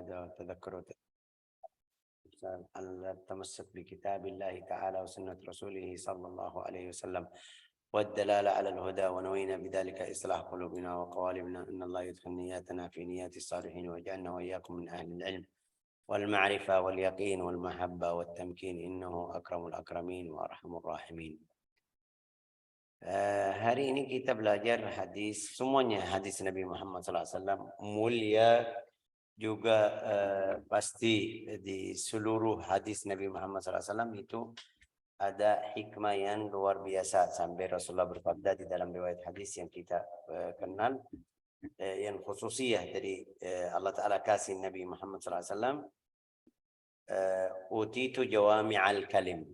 تذكر التمسك بكتاب الله تعالى وسنة رسوله صلى الله عليه وسلم والدلالة على الهدى، ونوينا بذلك إصلاح قلوبنا وقوالبنا. إن الله يدخل نياتنا في نيات الصالحين، ويجعلنا وإياكم من أهل العلم والمعرفة واليقين والمحبة والتمكين، إنه أكرم الأكرمين وأرحم الراحمين. Hari ini kita belajar hadis, semuanya hadis Nabi Muhammad SAW mulia, juga pasti di seluruh hadis Nabi Muhammad SAW itu ada hikmah yang luar biasa, sampai Rasulullah bersabda di dalam riwayat hadis yang kita kenal, yang khususiyah dari Allah Ta'ala kasih Nabi Muhammad SAW, utitu jawami'al kalim.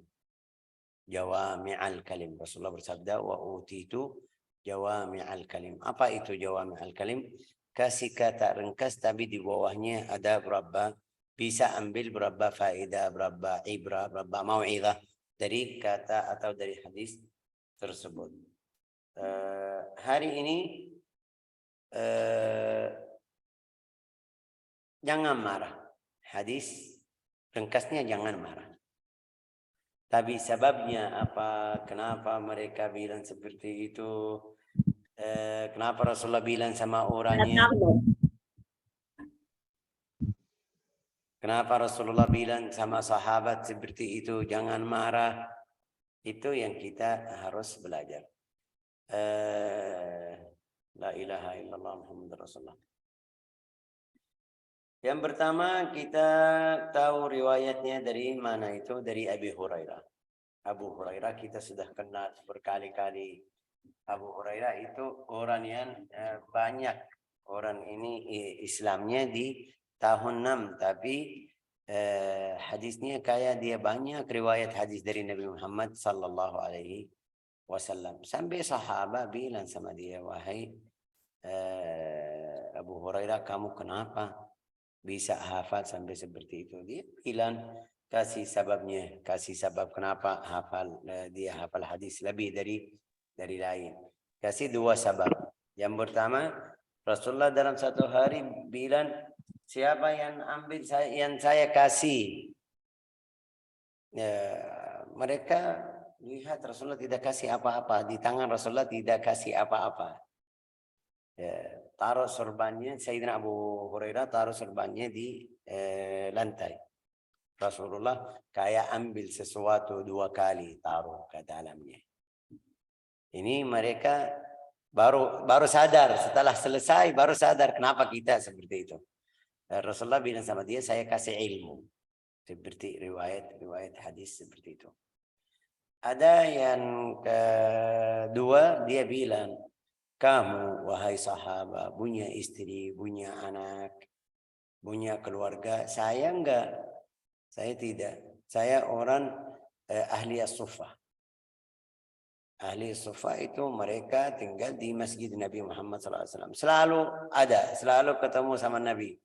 Jawami'al kalim. Rasulullah bersabda, wa utitu jawami'al kalim. Apa itu jawami'al kalim? Kasih kata ringkas tapi di bawahnya ada berapa, bisa ambil berapa faedah, berapa ibrah, berapa mau'izah dari kata atau dari hadis tersebut. Hari ini jangan marah. Hadis ringkasnya jangan marah. Tapi sebabnya apa? Kenapa mereka bilang seperti itu? Kenapa Rasulullah bilang sama orangnya? Kenapa Rasulullah bilang sama sahabat seperti itu? Jangan marah. Itu yang kita harus belajar. La ilaha illallah Muhammad Rasulullah. Yang pertama kita tahu riwayatnya dari mana itu? Dari Abi Hurairah. Abu Hurairah kita sudah kenal berkali-kali. Abu Hurairah itu orang yang banyak. Orang ini Islamnya di tahun 6. Tapi hadisnya kayak dia banyak riwayat hadis dari Nabi Muhammad sallallahu alaihi wasallam. Sampai sahabat bilang sama dia, wahai Abu Hurairah, kamu kenapa bisa hafal sampai seperti itu? Dia bilang, kasih sababnya, kasih sabab kenapa hafal, dia hafal hadis lebih dari lain. Kasih dua sabab. Yang pertama, Rasulullah dalam satu hari bilang, siapa yang ambil yang saya kasih, mereka lihat Rasulullah tidak kasih apa-apa, di tangan Rasulullah tidak kasih apa-apa. Taruh sorbannya, Sayyidina Abu Hurairah taruh sorbannya di lantai. Rasulullah kayak ambil sesuatu 2 kali taruh ke dalamnya. Ini mereka baru sadar, setelah selesai baru sadar kenapa kita seperti itu. Rasulullah bilang sama dia, saya kasih ilmu. Seperti riwayat hadis seperti itu. Ada yang kedua, dia bilang, kamu wahai sahabat punya istri, punya anak, punya keluarga. Saya enggak. Saya tidak. Saya orang ahli as-suffah. Ahli as-suffah itu mereka tinggal di masjid Nabi Muhammad SAW. Selalu ada, selalu ketemu sama Nabi.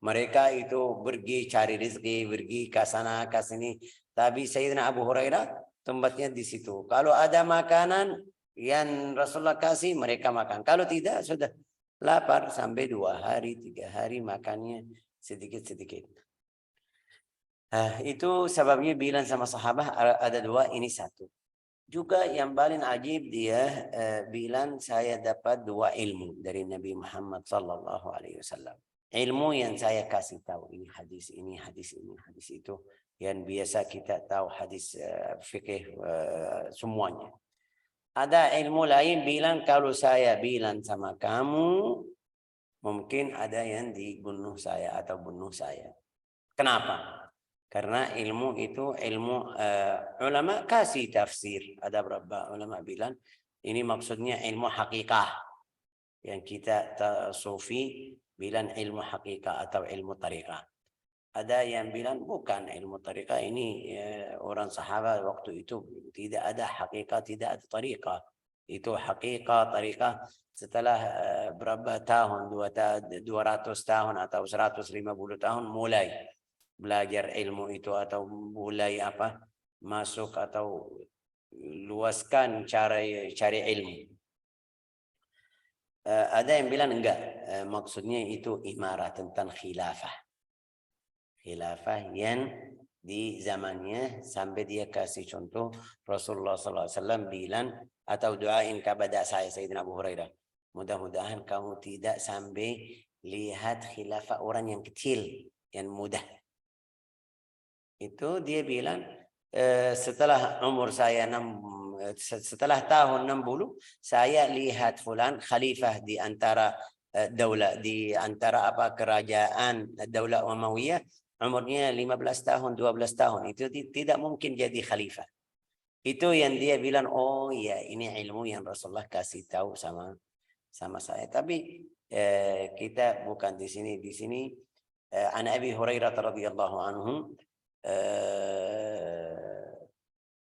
Mereka itu pergi cari rezeki, pergi ke sana, ke sini. Tapi Sayyidina Abu Hurairah tempatnya di situ. Kalau ada makanan yang Rasulullah kasih, mereka makan. Kalau tidak, sudah lapar sampai 2 hari, 3 hari makannya sedikit-sedikit. Itu sebabnya bilang sama sahabat ada 2, ini 1. Juga yang paling ajib dia bilang, saya dapat 2 ilmu dari Nabi Muhammad sallallahu alaihi wasallam. Ilmu yang saya kasih tahu, ini hadis, ini hadis, ini hadis itu. Yang biasa kita tahu hadis fikih semuanya. Ada ilmu lain bilang, kalau saya bilang sama kamu, mungkin ada yang dibunuh saya atau bunuh saya. Kenapa? Karena ilmu itu ilmu ulama kasih tafsir. Ada beberapa ulama bilang ini maksudnya ilmu hakikah. Yang kita sufi bilang ilmu hakikah atau ilmu tariqah. Ada yang bilang bukan ilmu tariqah, ini orang sahabat waktu itu tidak ada hakikah, tidak ada tariqah. Itu hakikah, tariqah setelah berapa tahun, 200 tahun atau 150 tahun mulai belajar ilmu itu, atau mulai masuk atau luaskan cari ilmu. Ada yang bilang enggak, maksudnya itu imarah, tentang khilafah. khilafah yang di zamannya, sampai dia kasih contoh Rasulullah SAW bilang, atau doain kepada saya Sayyidina Abu Hurairah, mudah-mudahan kamu tidak sampai lihat khilafah orang yang kecil, yang mudah. Itu dia bilang setelah umur saya setelah tahun 60 saya lihat fulan khalifah di antara daulah, di antara kerajaan daulah Umayyah, umurnya 15 tahun 12 tahun, itu tidak mungkin jadi khalifah. Itu yang dia bilang, oh ya ini ilmu yang Rasulullah kasih tahu sama saya. Tapi kita bukan di sini an Abi Hurairah radhiyallahu anhu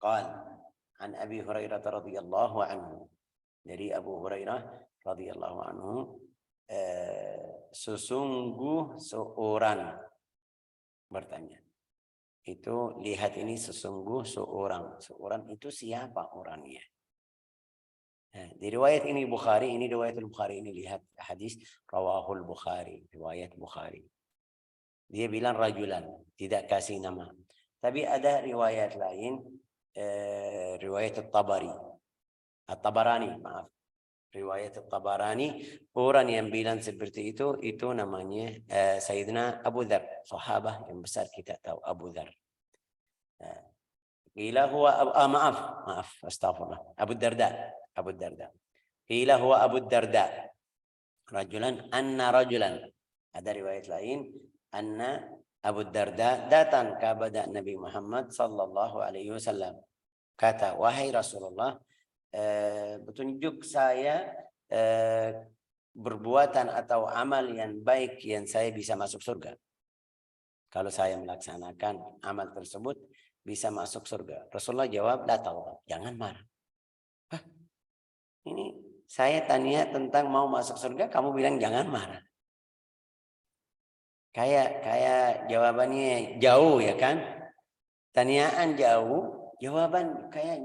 قال عن أبي هريرة رضي الله عنه, dari Abu Hurairah radhiyallahu anhu, sesungguh seorang bertanya. Itu lihat ini, sesungguh seorang itu siapa orangnya? Nah, di riwayat ini Bukhari, ini riwayat Bukhari, ini lihat hadis rawahul Bukhari, riwayat Bukhari. Dia bilang rajulan, tidak kasih nama. Tapi ada riwayat lain, riwayat At-Tabarani, maaf. Riwayat At-Tabarani, orang yang bilang seperti itu namanya Sayyidina Abu Dzar, sahabat yang besar, kita tahu Abu Dzar. Qila huwa maaf, astagfirullah. Abu Darda. Qila huwa Abu Darda. Anna rajulan. Ada riwayat lain, anna Abu Darda datang kepada Nabi Muhammad sallallahu alaihi wasallam. Kata, wahai Rasulullah, petunjuk saya berbuatan atau amal yang baik yang saya bisa masuk surga. Kalau saya melaksanakan amal tersebut bisa masuk surga. Rasulullah jawab, la taghdab, jangan marah. Hah? Ini saya tanya tentang mau masuk surga, kamu bilang jangan marah. Kayak jawabannya jauh ya kan? Tanyaan jauh, jawaban kayak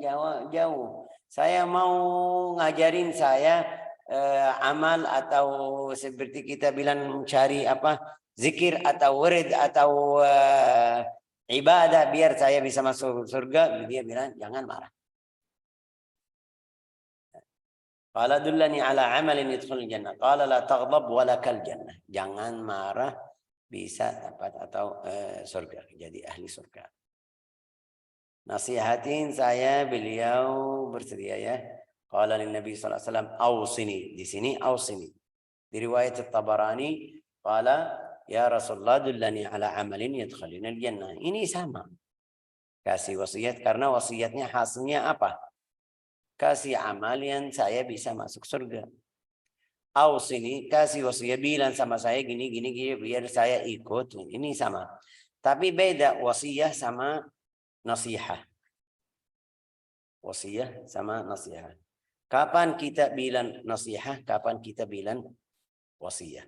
jauh. Saya mau ngajarin saya amal atau seperti kita bilang mencari zikir atau wirid atau ibadah biar saya bisa masuk surga. Dia bilang jangan marah. Qala dullani ala amalin yadkhulul jannah. Qala la taghdab wa lakal jannah. Jangan marah, bisa dapat atau surga, jadi ahli surga. Nasihatin saya, beliau bersedia ya. Qala lin Nabi sallallahu alaihi wasallam ausini. Di sini ausini. Di riwayat At-Tabarani qala ya Rasulullah dullani ala amalin yadkhulunal jannah. Ini sama. Kasih wasiat, karena wasiatnya hasilnya apa? Kasih amal yang saya bisa masuk surga. Ausini, kasih wasiat, bilang sama saya gini biar saya ikut. Ini sama. Tapi beda wasiat sama nasihat. Wasiat sama nasihat. Kapan kita bilang nasihat, kapan kita bilang wasiat?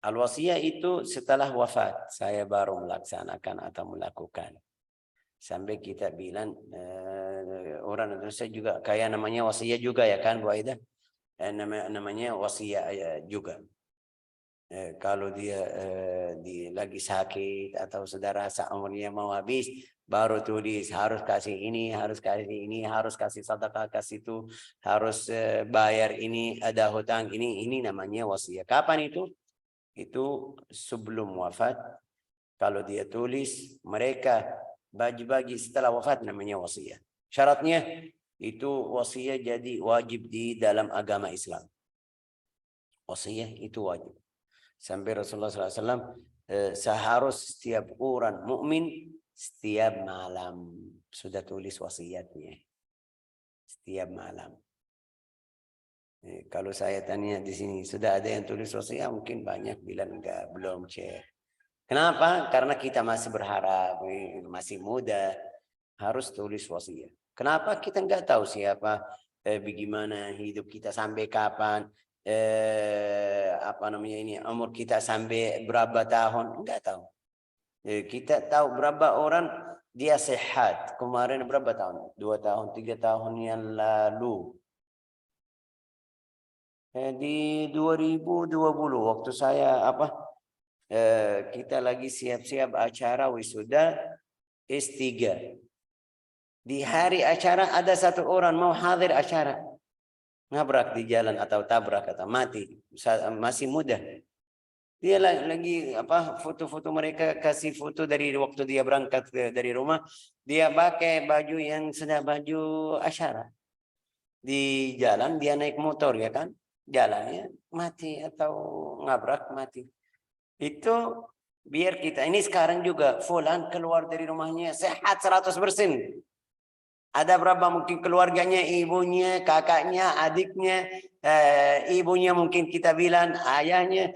Al-wasiyah itu setelah wafat saya baru melaksanakan atau melakukan. Sampai kita bilang orang Indonesia juga kayak namanya wasiat juga ya kan Bu Aida? Namanya wasiat juga. Kalau dia lagi sakit atau saudara umurnya mau habis, baru tulis harus kasih ini, harus kasih sedekah, kasih itu, harus bayar ini, ada hutang ini namanya wasiat. Kapan itu? Itu sebelum wafat. Kalau dia tulis, mereka bagi-bagi setelah wafat, namanya wasiat. Syaratnya itu wasiat jadi wajib di dalam agama Islam. Wasiat itu wajib. Sampai Rasulullah SAW seharus setiap orang mukmin setiap malam sudah tulis wasiatnya. Setiap malam. Kalau saya tanya di sini sudah ada yang tulis wasiat, mungkin banyak bilang enggak, belum cek. Kenapa? Karena kita masih berharap, masih muda, harus tulis wasiat. Kenapa? Kita enggak tahu siapa, bagaimana hidup kita sampai kapan. Umur kita sampai berapa tahun, enggak tahu. Kita tahu berapa orang dia sehat kemarin berapa tahun, 2 tahun 3 tahun yang lalu, di 2020 waktu saya kita lagi siap-siap acara wisuda S3. Di hari acara ada satu orang mau hadir acara, nabrak di jalan atau tabrak atau mati, masih muda. Dia lagi apa foto-foto, mereka kasih foto dari waktu dia berangkat dari rumah, dia pakai baju yang sudah baju asyara. Di jalan dia naik motor ya kan, jalannya mati atau ngabrak mati. Itu biar kita ini sekarang juga fulan keluar dari rumahnya sehat 100%. Ada berapa mungkin keluarganya, ibunya, kakaknya, adiknya, ibunya mungkin kita bilang, ayahnya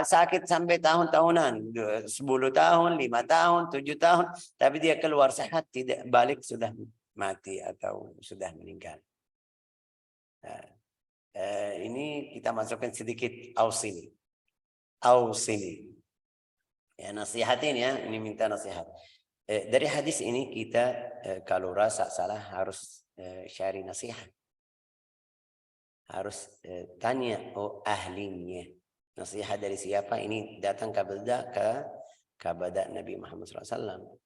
sakit sampai tahun-tahunan, 10 tahun, 5 tahun, 7 tahun, tapi dia keluar sehat, tidak balik sudah mati atau sudah meninggal. Ini kita masukkan sedikit ausini. Ya, nasihatin ya, ini minta nasihat. Dari hadis ini kita kalau rasa salah harus cari nasihat. Harus tanya ahlinya. Nasihat dari siapa? Ini datang kepada Nabi Muhammad SAW.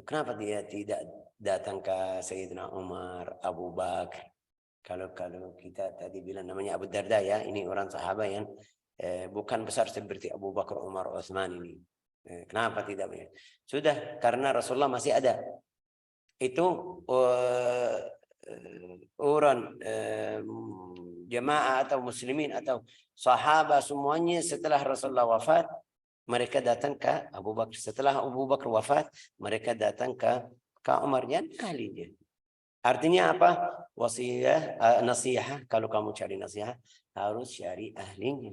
Kenapa dia tidak datang ke Sayyidina Umar, Abu Bakar? Kalau kita tadi bilang namanya Abu Darda ya, ini orang sahabat yang bukan besar seperti Abu Bakar, Umar, Utsman ini. Kenapa tidak? Sudah, karena Rasulullah masih ada. Itu orang jemaah atau muslimin atau sahabat semuanya setelah Rasulullah wafat, mereka datang ke Abu Bakar. Setelah Abu Bakar wafat, mereka datang ke Umar, yang ahlinya. Artinya apa? Wasiat, nasihat. Kalau kamu cari nasihat, harus cari ahlinya.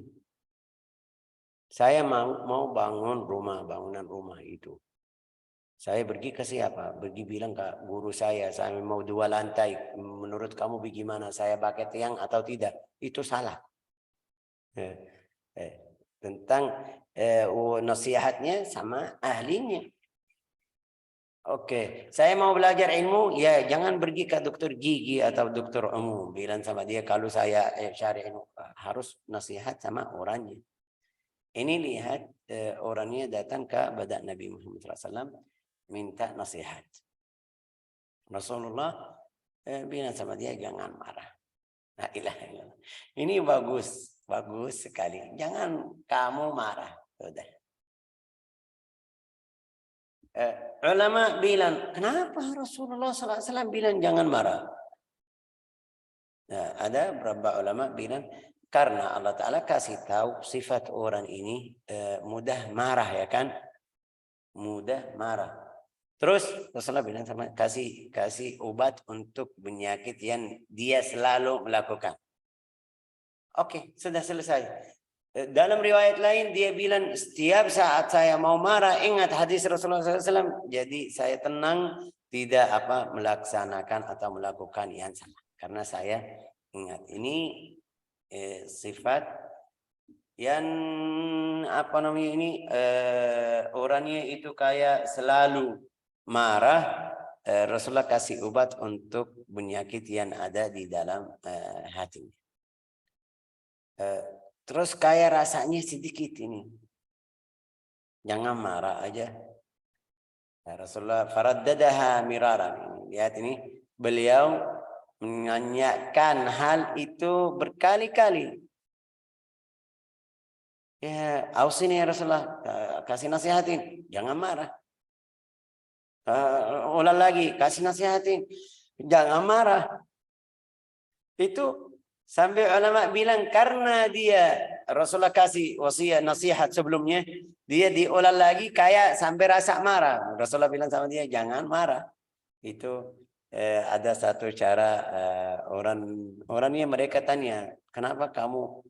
Saya mau bangun bangunan rumah itu. Saya pergi ke siapa? Pergi bilang ke guru saya mau 2 lantai. Menurut kamu bagaimana? Saya pakai tiang atau tidak? Itu salah. Tentang nasihatnya sama ahlinya. Oke, saya mau belajar ilmu, ya jangan pergi ke dokter gigi atau dokter umum. Bilang sama dia, kalau saya cari ilmu, harus nasihat sama orangnya. Ini lihat orangnya datang ke badan Nabi Muhammad SAW. Minta nasihat. Rasulullah bilang sama dia, jangan marah. La ilaha illallah. Ini bagus sekali. Jangan kamu marah. Sudah. Ulama bilang, kenapa Rasulullah SAW bilang jangan marah? Nah, ada beberapa ulama bilang, karena Allah Ta'ala kasih tahu sifat orang ini mudah marah ya kan? Mudah marah. Terus Rasulullah bilang sama kasih obat untuk penyakit yang dia selalu melakukan. Oke, sudah selesai. Dalam riwayat lain dia bilang setiap saat saya mau marah ingat hadis Rasulullah SAW. Jadi saya tenang, tidak melaksanakan atau melakukan yang sama. Karena saya ingat ini sifat yang orangnya itu kayak selalu marah. Rasulullah kasih obat untuk penyakit yang ada di dalam hatinya. Terus kayak rasanya sedikit ini, jangan marah aja. Rasulullah faraddadaha miraran. Lihat ini, beliau menanyakan hal itu berkali-kali. Ya, ausini ya Rasulullah, kasih nasihatin, jangan marah. Ulang lagi, kasih nasihatin, jangan marah. Itu sampai ulama bilang karena dia Rasulullah kasih wasiat nasihat sebelumnya, dia diulang lagi kayak sampai rasa marah. Rasulullah bilang sama dia, jangan marah. Itu ada satu cara orangnya mereka tanya, kenapa kamu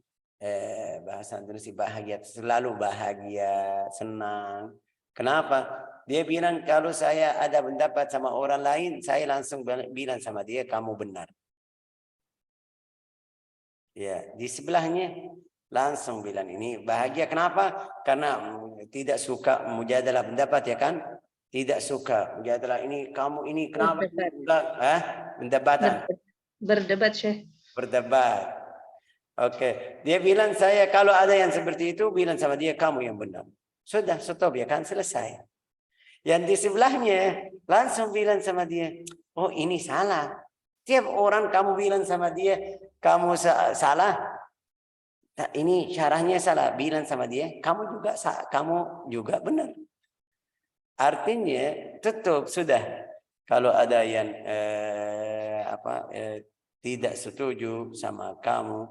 bahasa Indonesia bahagia, selalu bahagia, senang? Kenapa? Dia bilang kalau saya ada pendapat sama orang lain, saya langsung bilang sama dia, kamu benar. Ya, di sebelahnya langsung bilang ini bahagia. Kenapa? Karena tidak suka mujadalah pendapat ya kan? Tidak suka mujadalah ini, kamu ini kenapa? Pendebatan. Berdebat, Syekh. Berdebat. Oke, dia bilang saya kalau ada yang seperti itu bilang sama dia kamu yang benar. Sudah, stop ya kan selesai. Yang di sebelahnya langsung bilang sama dia, oh ini salah. Tiap orang kamu bilang sama dia kamu salah. Nah, ini syarahnya salah. Bilang sama dia kamu juga benar. Artinya tutup sudah. Kalau ada yang tidak setuju sama kamu,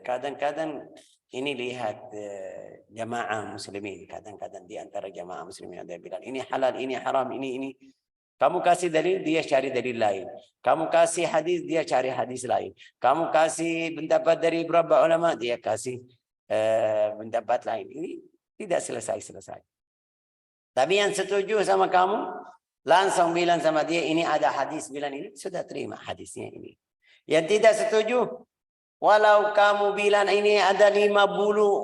kadang-kadang ini lihat jamaah muslimin, kadang-kadang di antara jamaah muslimin ada yang bilang ini halal, ini haram, ini. Kamu kasih dalil, dia cari dalil lain. Kamu kasih hadis, dia cari hadis lain. Kamu kasih pendapat dari beberapa ulama, dia kasih pendapat lain. Ini tidak selesai-selesai. Tapi yang setuju sama kamu, langsung bilang sama dia, ini ada hadis bilang ini, sudah terima hadisnya ini. Yang tidak setuju, walau kamu bilang ini ada 50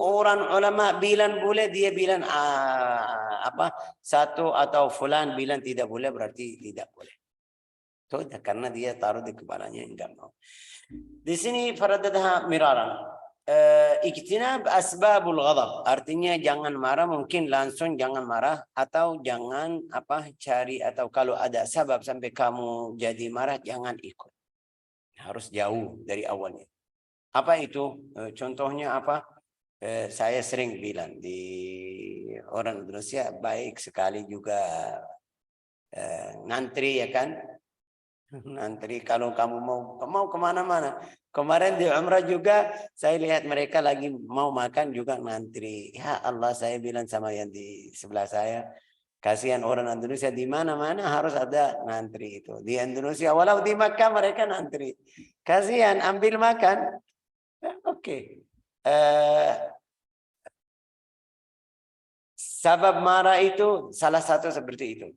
orang ulama bilang boleh, dia bilang satu atau fulan bilang tidak boleh, berarti tidak boleh. Sudah, karena dia taruh di kepalanya enggak mau. Di sini faradadha miraran. Ijtinab asbabul ghadab, artinya jangan marah, mungkin langsung jangan marah, atau jangan cari, atau kalau ada sebab sampai kamu jadi marah jangan ikut, harus jauh dari awalnya. Apa itu? Contohnya apa? Saya sering bilang di orang Indonesia baik sekali juga ngantri ya kan. Nanti kalau kamu mau kemana-mana. Kemarin di Umrah juga saya lihat mereka lagi mau makan juga ngantri. Ya Allah, saya bilang sama yang di sebelah saya, kasihan orang Indonesia di mana-mana harus ada ngantri itu. Di Indonesia walau di Makkah mereka ngantri. Kasihan, ambil makan. Oke. Sabab marah itu salah satu seperti itu.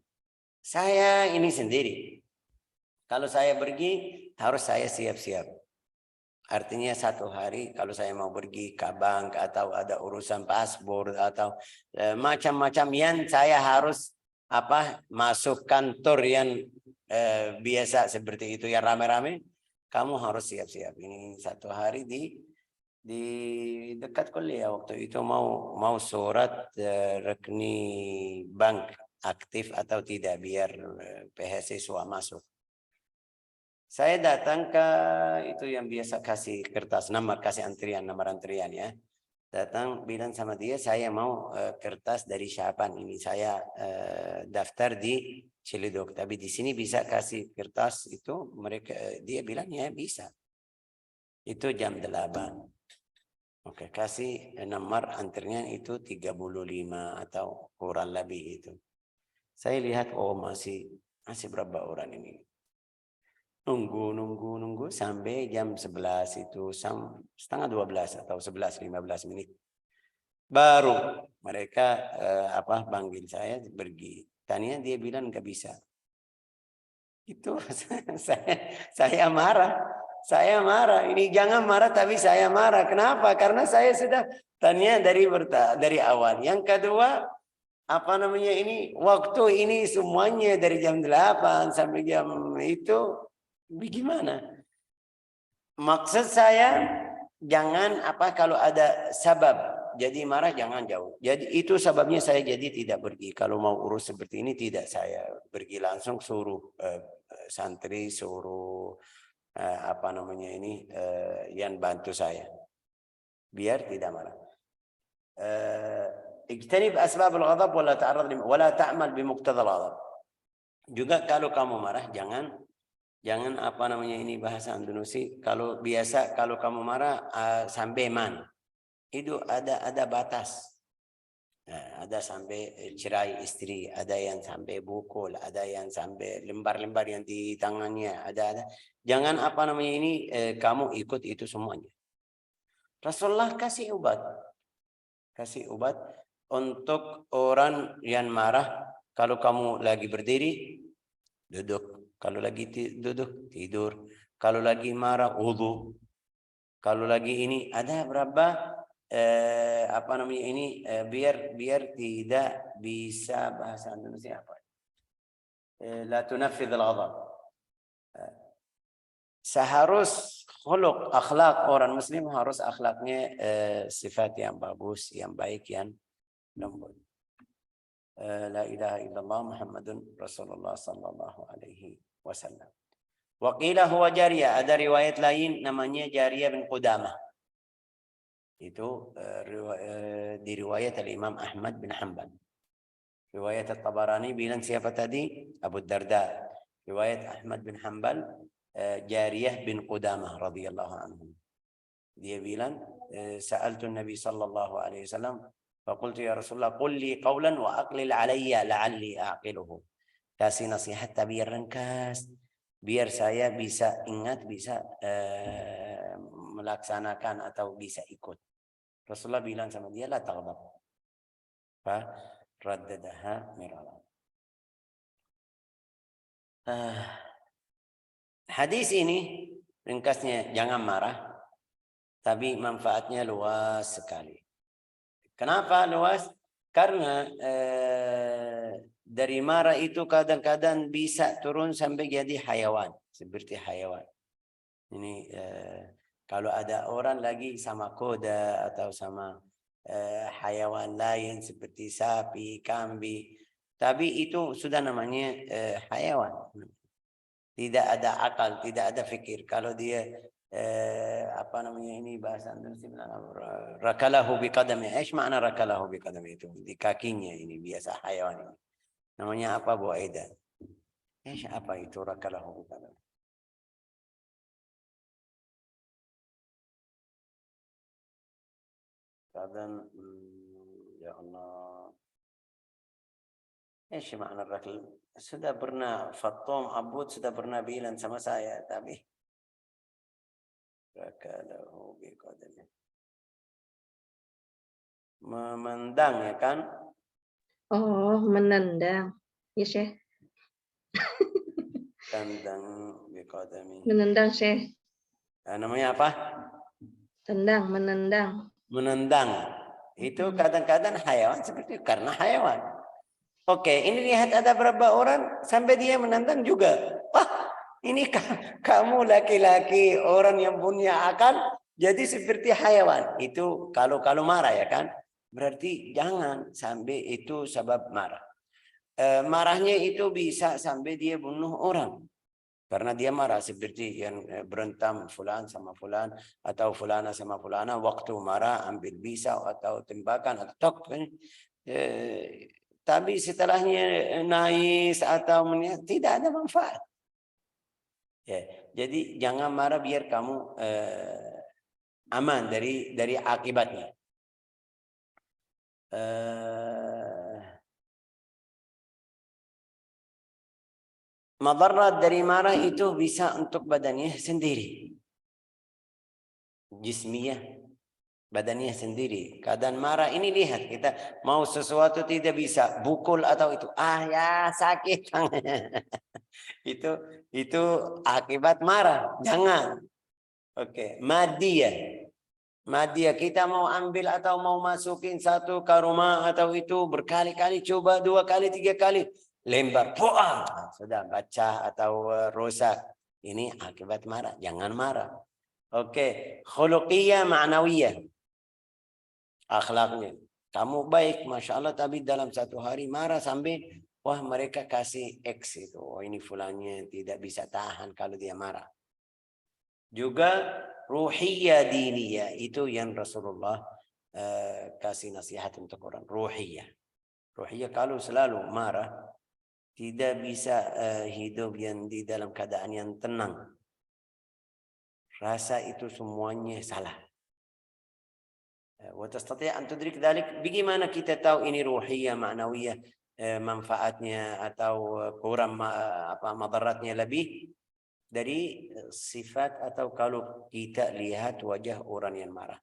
Saya ini sendiri. Kalau saya pergi, harus saya siap-siap. Artinya satu hari kalau saya mau pergi ke bank atau ada urusan paspor atau macam-macam yang saya harus masuk kantor yang biasa seperti itu yang rame-rame, kamu harus siap-siap. Ini satu hari di dekat kuliah waktu itu mau surat rekni bank aktif atau tidak biar siswa masuk. Saya datang ke itu yang biasa kasih kertas, kasih nomor antrian ya. Datang bilang sama dia, saya mau kertas dari Syaban ini. Saya daftar di Ciledug, tapi di sini bisa kasih kertas itu. Dia bilang ya bisa. Itu jam 8. Oke, kasih nomor antrian itu 35 atau kurang lebih itu. Saya lihat masih berapa orang ini. Nunggu sampai jam 11 itu setengah 12 atau 11:15 menit. Baru mereka panggil saya pergi. Tanya dia bilang nggak bisa. Itu saya marah. Saya marah. Ini jangan marah tapi saya marah. Kenapa? Karena saya sudah tanya dari awal. Yang kedua, ini waktu ini semuanya dari jam 8 sampai jam itu bagaimana? Maksud saya jangan kalau ada sebab jadi marah jangan jauh. Jadi itu sebabnya saya jadi tidak pergi. Kalau mau urus seperti ini tidak saya pergi langsung, suruh santri, suruh yang bantu saya biar tidak marah. Ijtanib asbabul ghadab wala ta'mal bimuqtadal ghadab. Juga kalau kamu marah jangan ini bahasa Indonesia. Kalau biasa kalau kamu marah sampai itu ada batas. Nah, ada sampai cerai istri, ada yang sampai bukul, ada yang sampai lembar-lembar yang di tangannya, ada. Jangan kamu ikut itu semuanya. Rasulullah kasih obat untuk orang yang marah. Kalau kamu lagi berdiri, duduk. Kalau lagi duduk, tidur. Kalau lagi marah, wudu. Kalau lagi ini ada berapa biar tidak bisa bahasa Indonesia apa? La tunaffidh al-ghadab. seharus khuluq, akhlak orang muslim harus akhlaknya sifat yang bagus, yang baik, yang lembut. La ilaha illallah Muhammadun Rasulullah sallallahu alaihi wasallam. Wa qila huwa Jariyah, ada riwayat lain namanya Jariyah bin Qudamah. Itu di riwayat Imam Ahmad bin Hanbal. Riwayat At-Tabarani bilang siapa tadi? Abu Darda. Riwayat Ahmad bin Hanbal Jariyah bin Qudamah radhiyallahu anhu. Dia bilang sa'altu Nabi sallallahu alaihi wasallam faqultu ya Rasulullah qul li qawlan wa aqlil alayya la'alli aqiluhu. Kasih nasihat tapi ringkas biar saya bisa ingat, bisa melaksanakan atau bisa ikut. Rasulullah bilang sama dia la taghdab. Fa raddadaha mirara. Hadis ini ringkasnya jangan marah, tapi manfaatnya luas sekali. Kenapa luas? Karena dari marah itu kadang-kadang bisa turun sampai jadi hayawan, seperti hayawan. Ini kalau ada orang lagi sama kuda atau sama hayawan lain seperti sapi, kambing, tapi itu sudah namanya hayawan. Tidak ada akal, tidak ada fikir. Kalau dia apa namanya ini bahasa Indonesia rakalahu biqadami. Apa makna rakalahu biqadami itu? Di kakinya ini biasa hayawan ini. Namanya apa Bu Aida? Apa itu rakalahu biqadami? Kadang ya Allah. Makna rakal? Sudah pernah Fatom Abud sudah pernah bilang sama saya, tapi rakalahu biqadami. Memandang ya kan? Oh, menendang. Ya, Syekh. Tendang biqadami. Menendang, Syekh. Namanya apa? Tendang, menendang. Menendang. Itu kadang-kadang hayawan seperti itu, karena hayawan. Oke, ini lihat ada berapa orang sampai dia menendang juga. Wah, ini kamu laki-laki, orang yang punya akal, jadi seperti hayawan. Itu kalau marah ya kan? Berarti jangan sampai itu sebab marah. Marahnya itu bisa sampai dia bunuh orang. Karena dia marah seperti yang berentam fulan sama fulan atau fulana sama fulana, waktu marah ambil pisau atau tembakan atau tok. Tapi setelahnya nangis atau tidak ada manfaat. Ya, jadi jangan marah biar kamu aman dari akibatnya. Madarat dari marah itu bisa untuk badannya sendiri. Jismiyah. Badannya sendiri. Keadaan marah ini lihat kita mau sesuatu tidak bisa, bukul atau itu. Ya sakit. itu akibat marah. Jangan. Oke, madiyah. Madiyah kita mau ambil atau mau masukin satu ke rumah atau itu berkali-kali coba 2 kali 3 kali lembar. Sudah baca atau rusak. Ini akibat marah. Jangan marah. Oke, khuluqiyah ma'nawiyah. Akhlaknya. Kamu baik, Masya Allah, tapi dalam satu hari marah sampai, wah mereka kasih X itu. Oh ini fulannya tidak bisa tahan kalau dia marah. Juga ruhiyah diniyah. Itu yang Rasulullah kasih nasihat untuk orang. Ruhiyah. Ruhiyah kalau selalu marah, tidak bisa hidup yang di dalam keadaan yang tenang. Rasa itu semuanya salah. وتستطيع أن تدرك ذلك. Bagaimana kita tahu ini ruhiyah, ma'nawiyah, manfaatnya atau kurang madaratnya lebih dari sifat atau kalau kita lihat wajah orang yang marah.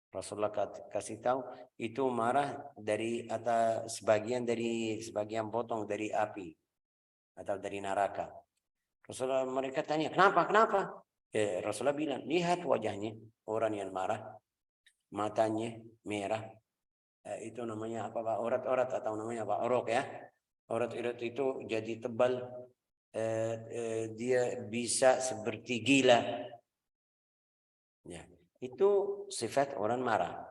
Rasulullah kasih tahu itu marah dari atau sebagian potong dari api atau dari neraka. Rasulullah mereka tanya kenapa? Rasulullah bilang lihat wajahnya orang yang marah. Matanya merah, itu namanya apa Pak? Urat-urat atau namanya apa? Orok ya. Urat-urat itu jadi tebal, dia bisa seperti gila. Ya, itu sifat orang marah.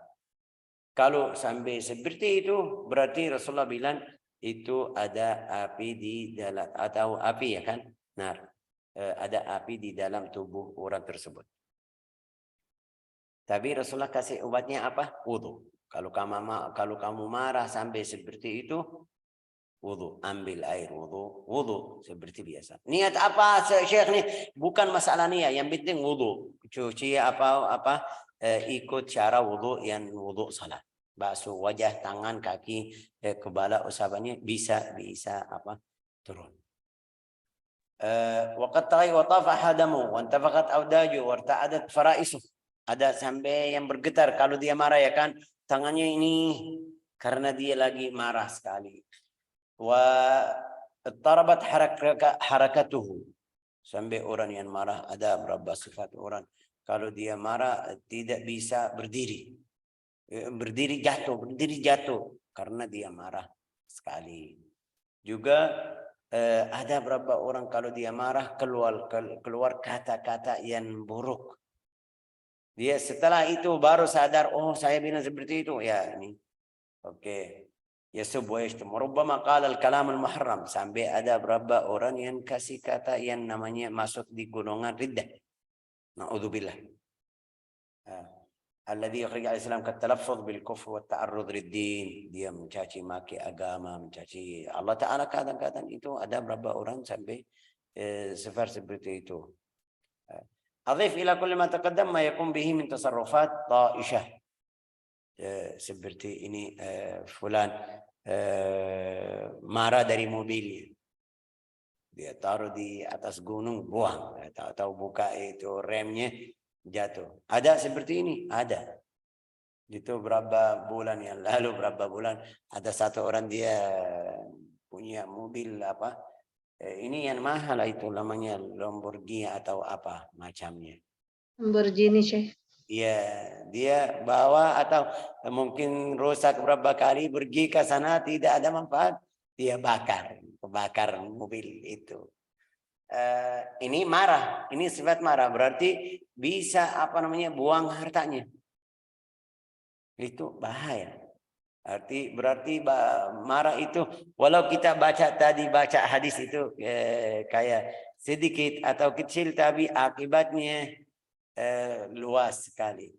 Kalau sampai seperti itu, berarti Rasulullah bilang itu ada api di dalam, atau api ya kan, nar, ada api di dalam tubuh orang tersebut. Tapi Rasulullah kasih obatnya apa? Wudu. Kalau kamu marah sampai seperti itu, wudu, ambil air wudu seperti biasa. Niat apa Syekh nih? Bukan masalah niat, yang penting wudu. Cuci apa ikut cara wudu yang wudu salat. Basuh wajah, tangan, kaki, kepala, usabannya bisa apa? Turun. Waqad tafa hadamu wa intafaqat awdaju wa irta'adat fara'isu. Ada sampai yang bergetar kalau dia marah ya kan, tangannya ini karena dia lagi marah sekali. Wa tarabat harakatuhu, sampai orang yang marah ada berapa sifat orang kalau dia marah tidak bisa berdiri, jatuh karena dia marah sekali. Juga ada berapa orang kalau dia marah keluar kata-kata yang buruk. Dia setelah itu baru sadar, oh saya bilang seperti itu ya ini. Oke. Yasub wa yashtum. Rubbama qala al-kalam al-muharram, sampai ada berapa orang yang kasih kata yang namanya masuk di golongan riddah. Na'udzubillah. Alladhi yukhrij al-islam kat talaffuz bil kufr wa ta'arrud lid-din. Dia mencaci maki agama, mencaci Allah Ta'ala, kadang-kadang itu ada berapa orang sampai sifat seperti itu. Adhif ila kulli ma taqaddam ma yakum bihi min tasarrufat ta'ishah. Seperti ini fulan marah dari mobilnya, dia taruh di atas gunung, buang, atau buka itu remnya, jatuh. Ada seperti ini, ada. Itu berapa bulan yang lalu, ada satu orang dia punya mobil apa, ini yang mahal itu namanya Lamborghini atau apa macamnya. Lamborghini, Syekh. Ya, dia bawa atau mungkin rusak berapa kali, pergi ke sana tidak ada manfaat, dia bakar mobil itu. Ini marah, ini sifat marah, berarti bisa apa namanya buang hartanya. Itu bahaya. Berarti marah itu, walau kita baca hadis itu kayak sedikit atau kecil, tapi akibatnya luas sekali.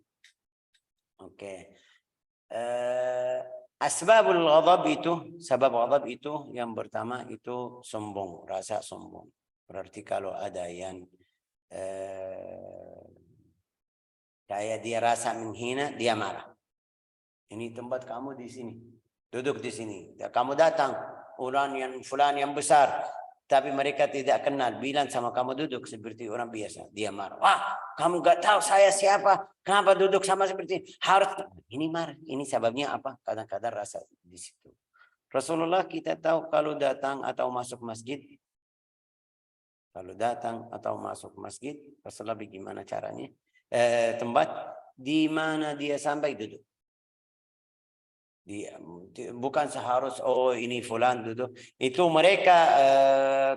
Oke. Asbabul ghadab itu, sebab ghadab itu yang pertama itu sombong, rasa sombong. Berarti kalau ada yang kayak dia rasa menghina, dia marah. Ini tempat kamu di sini, duduk di sini. Kamu datang, orang yang fulan yang besar, tapi mereka tidak kenal, bilang sama kamu duduk seperti orang biasa, dia marah. Wah, kamu gak tahu saya siapa, kenapa duduk sama seperti ini? Harus ini marah. Ini sebabnya apa? Kadang-kadang rasa di situ. Rasulullah kita tahu kalau datang atau masuk masjid, Rasulullah bagaimana caranya? Tempat di mana dia sampai duduk. Bukan seharus ini fulan duduk, itu mereka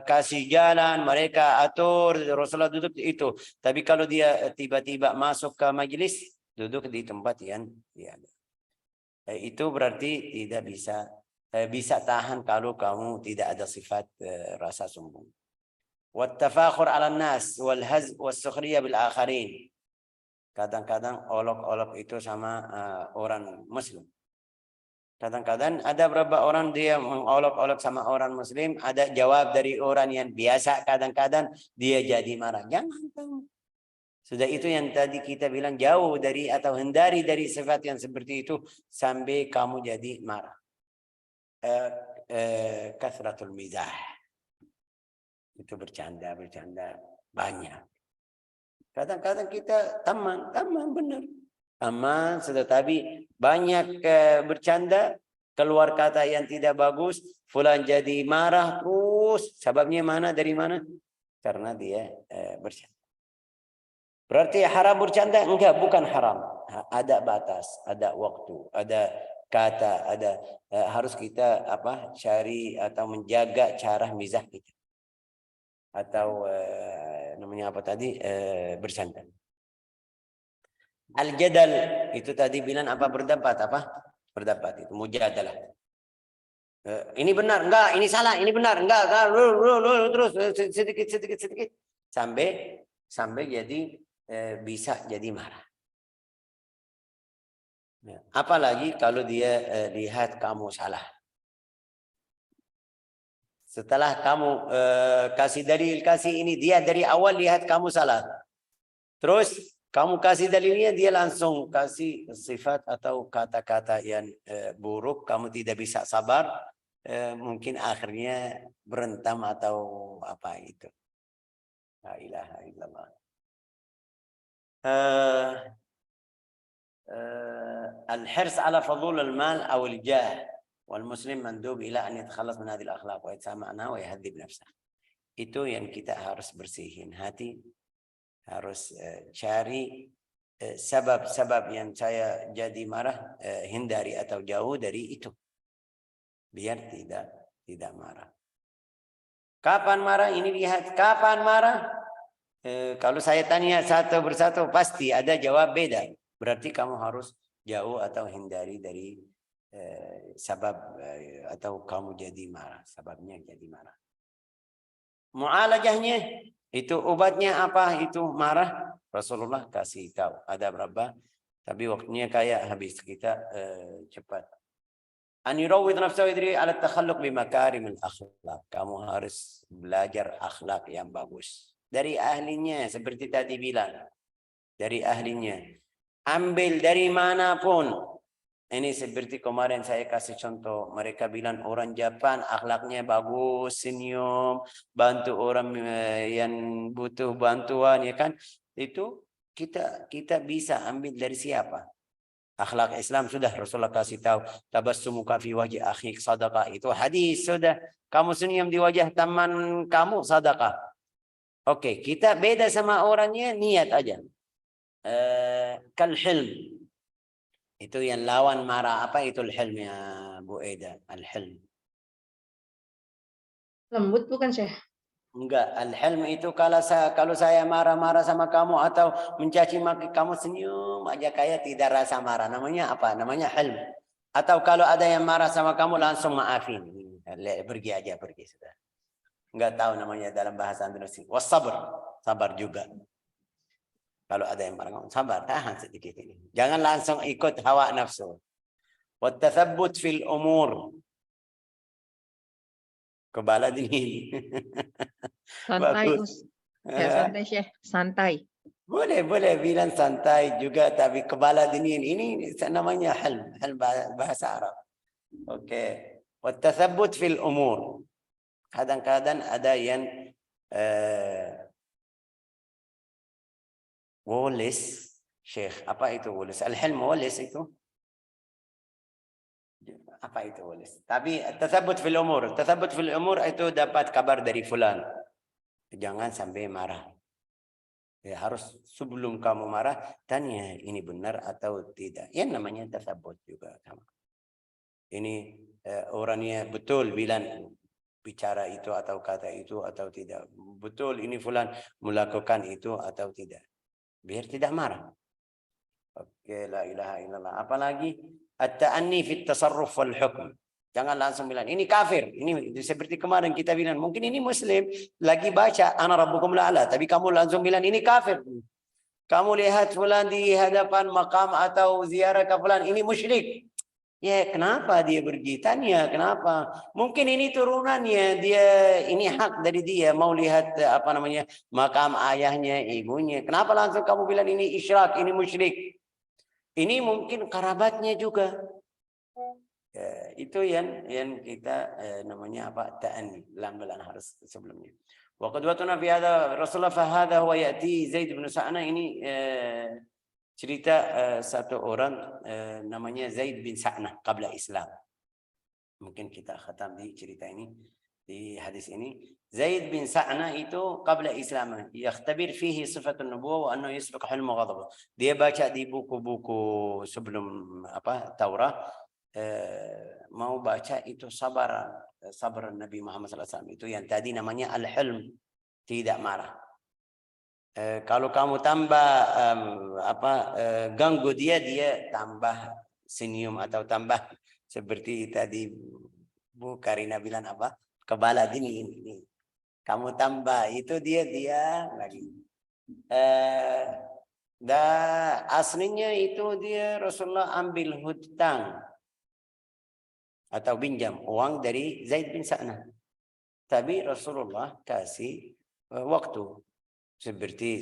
kasih jalan, mereka atur Rasulullah duduk itu. Tapi kalau dia tiba-tiba masuk ke majelis, duduk di tempat yang dia ada, itu berarti tidak bisa tahan kalau kamu tidak ada sifat rasa sombong. Wattafakhur 'alan nas wal hazb was-sukhriyah bil akharin. Kadang-kadang olok-olok itu sama orang muslim. Kadang-kadang ada beberapa orang dia mengolok-olok sama orang muslim, ada jawab dari orang yang biasa, kadang-kadang dia jadi marah. Jangan kamu. Sudah itu yang tadi kita bilang, jauh dari atau hindari dari sifat yang seperti itu sampai kamu jadi marah. Kasratul mizah. Itu bercanda banyak. Kadang-kadang kita teman benar. Aman, tetapi banyak bercanda, keluar kata yang tidak bagus, fulan jadi marah terus. Sebabnya dari mana? Karena dia bercanda. Berarti haram bercanda? Enggak, bukan haram. Ada batas, ada waktu, ada kata, ada harus kita cari atau menjaga cara mizah kita. atau namanya apa tadi, bersantai. Al-jadal itu tadi bilang apa, berdebat, berdebat itu mujadalah. Ini benar, enggak, ini salah, ini benar, enggak, terus sedikit sampai jadi bisa jadi marah. Ya. Apalagi kalau dia lihat kamu salah. Setelah kamu kasih dalil, kasih ini, dia dari awal lihat kamu salah. Terus kamu kasih dalilnya, dia langsung kasih sifat atau kata-kata yang buruk, kamu tidak bisa sabar, mungkin akhirnya berentam atau apa itu. La ilaha illallah. الحرص على فضول المال أو الجاه والمسلم مندوب إلى أن يتخلص من هذه الأخلاق ويتسامى عنها ويهذب نفسه. Itu yang kita harus bersihin hati, harus cari sebab-sebab yang saya jadi marah, hindari atau jauh dari itu biar tidak marah. Kapan marah? Ini lihat kapan marah. Kalau saya tanya satu persatu pasti ada jawab beda. Berarti kamu harus jauh atau hindari dari sebab atau kamu jadi marah, sebabnya jadi marah. Mu'alajahnya itu obatnya apa? Itu marah. Rasulullah kasih tahu ada berapa, tapi waktunya kayak habis, kita cepat. An yurawwid nafsahu yadri ala takhalluq bi makarimil akhlaq. Kamu harus belajar akhlak yang bagus dari ahlinya, seperti tadi bilang, dari ahlinya. Ambil dari manapun. Ini seperti kemarin saya kasih contoh, mereka bilang orang Jepang akhlaknya bagus, senyum, bantu orang yang butuh bantuan, ya kan? Itu kita bisa ambil dari siapa? Akhlak Islam sudah Rasulullah kasih tahu, tabassumuka fi wajhi akhik sadaqah. Itu hadis sudah. Kamu senyum di wajah teman kamu sadaqah. Oke, kita beda sama orangnya, niat aja. Kal hilm. Itu yang lawan marah. Apa itu al-hilm ya Bu Eda? Al-hilm. Lembut bukan, Syekh? Enggak, al-hilm itu kalau saya marah-marah sama kamu atau mencaci maki kamu, senyum aja kayak tidak rasa marah. Namanya apa? Namanya hilm. Atau kalau ada yang marah sama kamu langsung maafin. Pergi aja, pergi sudah. Enggak tahu namanya dalam bahasa Indonesia. Wasabr, sabar juga. Kalau ada yang marah, sabar, tahan sedikit ini. Jangan langsung ikut hawa nafsu. Wattathabbut fil umur. Kepala dingin. Santai, Bagus. Ya, santai, Syekh. Santai. Boleh bilang santai juga, tapi kepala dingin. Ini namanya hilm. Hilm bahasa Arab. Oke. Wattathabbut fil umur. Kadang-kadang ada yang woles, Syekh. Apa itu woles? Al-hilm woles itu. Apa itu woles? Tapi tathabbut fil umur. Tathabbut fil umur itu dapat kabar dari fulan. Jangan sampai marah. Ya, harus sebelum kamu marah tanya ini benar atau tidak. Yang namanya tathabbut juga sama. Ini orangnya betul bilang bicara itu atau kata itu atau tidak. Betul ini fulan melakukan itu atau tidak. Biar tidak marah. Oke, la ilaha illallah. Apalagi at-ta'anni fit tasarruf wal hukm. Jangan langsung bilang ini kafir. Ini seperti kemarin kita bilang, mungkin ini muslim lagi baca ana rabbukum la'ala, tapi kamu langsung bilang ini kafir. Kamu lihat fulan di hadapan makam atau ziarah ke fulan, ini musyrik. Ya, kenapa dia pergi? Tanya kenapa? Mungkin ini turunannya, dia ini hak dari dia mau lihat apa namanya makam ayahnya, ibunya. Kenapa langsung kamu bilang ini isyrak, ini musyrik? Ini mungkin kerabatnya juga. Ya, itu yang kita namanya apa? Ta'anni. Pelan-pelan harus sebelumnya. Wa qadwatuna fi hadha Rasulullah fa hadha huwa ya'ti Zaid bin Sa'na. Ini cerita satu orang namanya Zaid bin Sa'nah qabla Islam. Mungkin kita khatam di cerita ini, di hadis ini. Zaid bin Sa'nah itu qabla Islam. Yakhtabir fihi sifatun nubuwah wa annahu yasbiq hilmu ghadab. Dia baca di buku-buku sebelum apa Taurat, mau baca itu sabar Nabi Muhammad SAW. Itu yang tadi namanya al-hilm. tidak marah. Kalau kamu tambah ganggu dia, dia tambah senyum atau tambah seperti tadi Bu Karina bilang apa? Kepala dingin. Kamu tambah itu dia lagi. Aslinya itu dia Rasulullah ambil hutang atau pinjam uang dari Zaid bin Sa'nah. Tapi Rasulullah kasih waktu seperti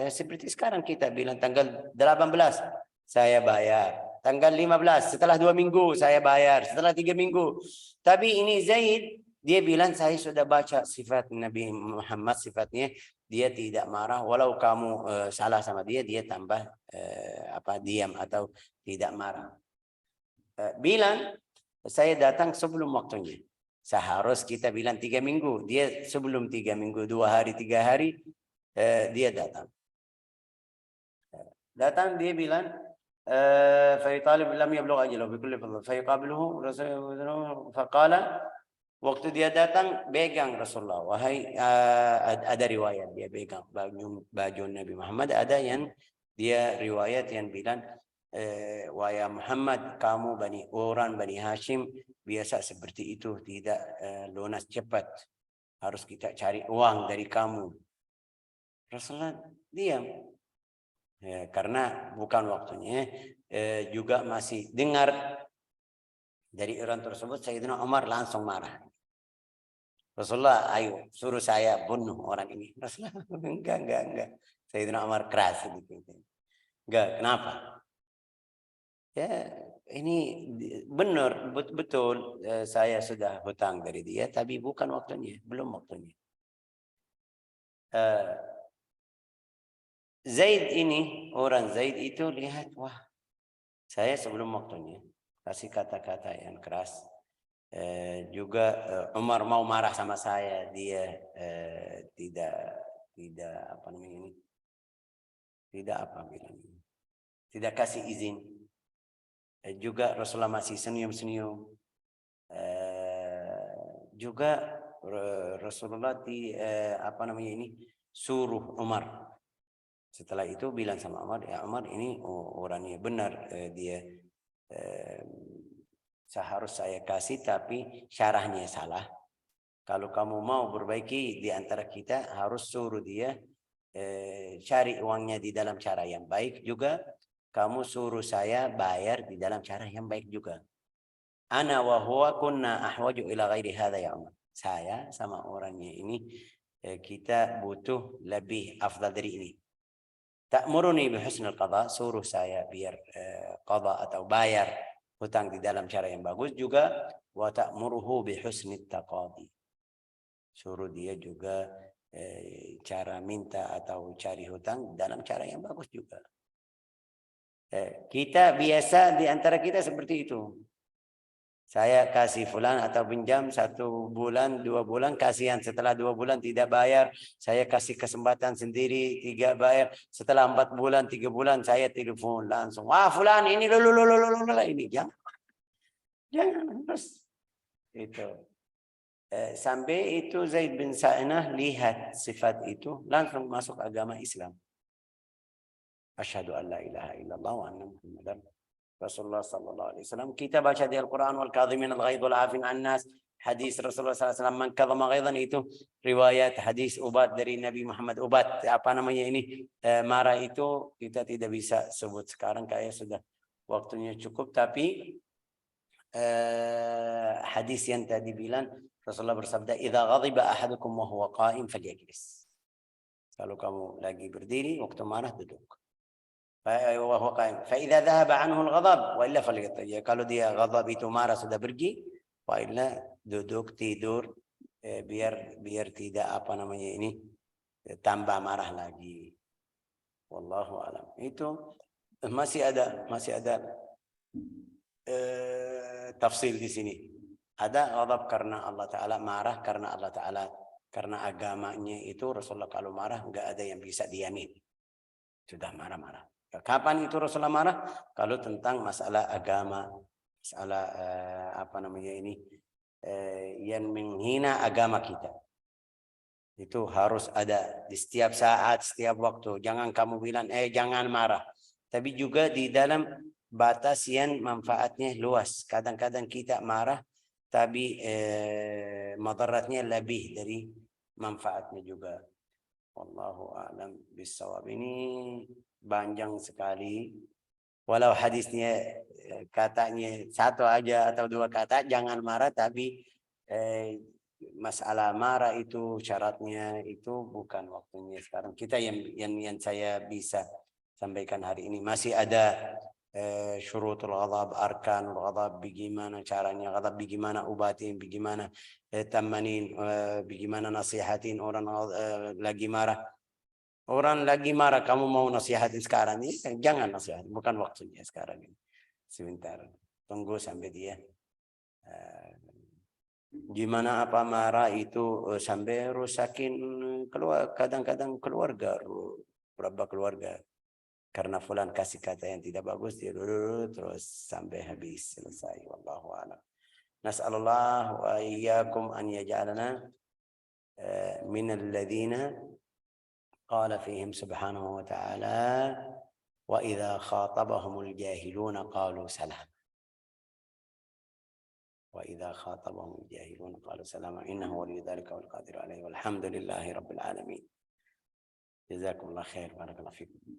seperti sekarang kita bilang tanggal 18 saya bayar, tanggal 15 setelah 2 minggu saya bayar, setelah 3 minggu. Tapi ini Zaid dia bilang saya sudah baca sifat Nabi Muhammad, sifatnya dia tidak marah walau kamu salah sama dia tambah diam atau tidak marah. Bilang saya datang sebelum waktunya. Seharus kita bilang 3 minggu. Dia sebelum 3 minggu, 2 hari, 3 hari, dia datang. Datang dia bilang, فيطالب لم يبلغ أجله بكل فضل فيقابله رسول فقال waktu dia datang pegang Rasulullah. Wahai ada riwayat dia pegang baju Nabi Muhammad, ada yang dia riwayat yang bilang wahai Muhammad, kamu orang Bani Hashim biasa seperti itu, tidak lunas cepat. Harus kita cari uang dari kamu. Rasulullah diam. Karena bukan waktunya. Juga masih dengar dari orang tersebut, Sayyidina Umar langsung marah. Rasulullah, ayo suruh saya bunuh orang ini. Rasulullah, enggak. Sayyidina Umar keras gitu. Enggak, kenapa? Ya, ini benar, betul saya sudah hutang dari dia, tapi bukan waktunya, belum waktunya. Zaid ini, orang Zaid itu lihat, wah, saya sebelum waktunya kasih kata-kata yang keras. Juga Umar mau marah sama saya, dia tidak apa namanya ini, tidak kasih izin. Juga Rasulullah masih senyum-senyum. Juga Rasulullah suruh Umar. Setelah itu bilang sama Umar, ya Umar ini orangnya benar, dia seharus saya kasih tapi syarahnya salah. Kalau kamu mau perbaiki di antara kita, harus suruh dia cari uangnya di dalam cara yang baik, juga kamu suruh saya bayar di dalam cara yang baik juga. Ana wa huwa kunna ahwaju ila ghairi hadha ya Umar. Saya sama orangnya ini kita butuh lebih afdal dari ini. Ta'muruni bi husnil qada, suruh saya biar qada atau bayar hutang di dalam cara yang bagus, juga wa ta'muruhu bi husnit taqadi. Suruh dia juga cara minta atau cari hutang dalam cara yang bagus juga. Kita biasa di antara kita seperti itu. Saya kasih fulan atau pinjam 1 bulan, 2 bulan, kasihan setelah 2 bulan tidak bayar, saya kasih kesempatan sendiri 3 bayar. Setelah 4 bulan, 3 bulan saya telepon langsung. Wah fulan ini ini jangan terus itu. Sampai itu Zaid bin Sa'nah lihat sifat itu, langsung masuk agama Islam. Asyhadu an la ilaha illallah wa anna Muhammadan Rasulullah sallallahu alaihi wasallam. Kita baca di Al-Quran, wal kadhimin al-ghaidh wal 'afin 'an nas. Hadis Rasulullah sallallahu alaihi wasallam, man kadhama ghaidhan, itu riwayat hadis Ubad dari Nabi Muhammad. Ubad marah itu kita tidak bisa sebut sekarang, kayak sudah waktunya cukup. Tapi hadis yang tadi bilang Rasulullah bersabda, idza ghadiba ahadukum wa huwa qa'im falyajlis. Kalau kamu lagi berdiri waktu marah, duduk. فإذا ذهب عنه الغضب وإلا فليطيب. Kalau dia ghadab itu marah sudah pergi, wa illa duduk tidur, biar tidak tambah marah lagi. Wallahu alam. Itu masih ada tafsil di sini. Ada ghadab karena Allah Ta'ala, marah karena Allah Ta'ala, karena agamanya itu Rasulullah kalau marah enggak ada yang bisa diamin. Sudah marah-marah. Kapan itu Rasulullah marah? Kalau tentang masalah agama, masalah yang menghina agama kita. Itu harus ada di setiap saat, setiap waktu. Jangan kamu bilang, jangan marah. Tapi juga di dalam batas yang manfaatnya luas. Kadang-kadang kita marah, tapi madaratnya lebih dari manfaatnya juga. Wallahu a'lam bishawab. Ini panjang sekali. Walau hadisnya katanya satu aja atau dua kata, jangan marah, tapi masalah marah itu syaratnya itu bukan waktunya sekarang. Kita yang saya bisa sampaikan hari ini masih ada syurutul ghadab, arkanul ghadab, bagaimana caranya ghadab, bagaimana obatin, bagaimana tamanin, bagaimana nasihatin orang lagi marah. Orang lagi marah, kamu mau nasihatin sekarang ini, jangan nasihat, bukan waktunya sekarang ini. Sebentar, tunggu sampai dia gimana apa marah itu sampai rusakin keluar, kadang-kadang keluarga, berapa keluarga karena fulan kasih kata yang tidak bagus, dia terus sampai habis selesai. Wallahu a'lam. Nas'alullah wa iyyakum an yaj'alana min alladhina qala fihim subhanahu wa ta'ala wa idza khatabahumul jahiluna qalu salam. وإذا خاطبهم الجاهلون قالوا سلاما إنه ولي ذلك والقادر عليه والحمد لله رب العالمين. جزاكم الله خير. بارك الله فيكم.